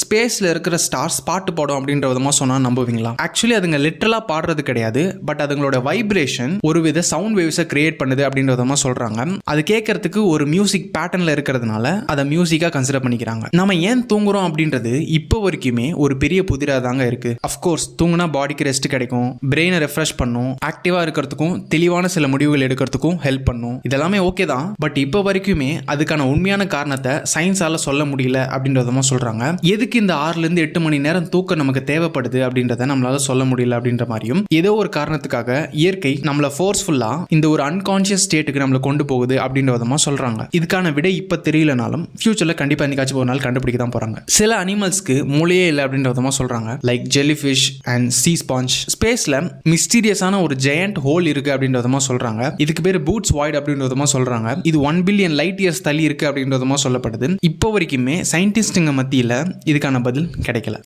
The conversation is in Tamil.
ஸ்பேஸ்ல இருக்கிற ஸ்டார்ஸ் பாட்டு பாடும் அப்படின்ற விதமா சொன்னா நம்புவீங்களா? ஆக்சுவலி அதுங்க லிட்டரலா பாடுறது கிடையாது, பட் அதுங்களோட வைப்ரேஷன் ஒருவித சவுண்ட் வேவ்ஸை கிரியேட் பண்ணுது அப்படின்ற விதமா சொல்றாங்க. அது கேட்கறதுக்கு ஒரு மியூசிக் பேட்டர்ன்ல இருக்கிறதுனால அதை மியூசிக்கா கன்சிடர் பண்ணிக்கிறாங்க. நம்ம ஏன் தூங்குறோம் அப்படின்றது இப்போ வரைக்குமே ஒரு பெரிய புதிரா தாங்க இருக்கு. அஃப்கோர்ஸ் தூங்குனா பாடிக்கு ரெஸ்ட் கிடைக்கும், பிரெயினை ரெஃப்ரெஷ் பண்ணும், ஆக்டிவா இருக்கிறதுக்கும் தெளிவான சில முடிவுகள் எடுக்கிறதுக்கும் ஹெல்ப் பண்ணும். இதெல்லாமே ஓகே தான், பட் இப்போ வரைக்குமே அதுக்கான உண்மையான காரணத்தை சயின்ஸால சொல்ல முடியல அப்படின்றத சொல்றாங்க. எதுக்கு இந்த 6 to 8 மணி நேரம் தூக்கம் நமக்கு தேவைப்படுது அப்படின்றத நம்மளால சொல்ல முடியல அப்படின்ற மாதிரியும், ஏதோ ஒரு காரணத்துக்காக இயற்கை நம்மள ஃபோர்ஸ்ஃபுல்லா இந்த ஒரு அன்கான்சியஸ் ஸ்டேட்டுக்கு நம்மள கொண்டு போகுது அப்படின்ற விதமா சொல்றாங்க. இதுக்கான விடை இப்ப தெரியலனாலும் ஃபியூச்சர்ல கண்டிப்பா என்னைக்காச்சும் ஒரு நாள் கண்டுபிடிக்க தான் போறாங்க. சில அனிமல்ஸ்க்கு மூளையே இல்லை அப்படின்ற விதமா சொல்றாங்க. Like jellyfish and sea sponge. ஸ்பேஸ்ல மிஸ்டீரியஸான ஒரு ஜெயண்ட் ஹோல் இருக்கு அப்படின்ற விதமா சொல்றாங்க. இதுக்கு பேர் பூட்ஸ் வாய்ட் அப்படின்ற விதமா சொல்றாங்க. இது 1 billion light years தள்ளி இருக்கு அப்படின்ற விதமா சொல்லப்படுது. இப்போ வரைக்குமே சயின்டிஸ்டுங்க மத்தியில இதுக்கான பதில் கிடைக்கல.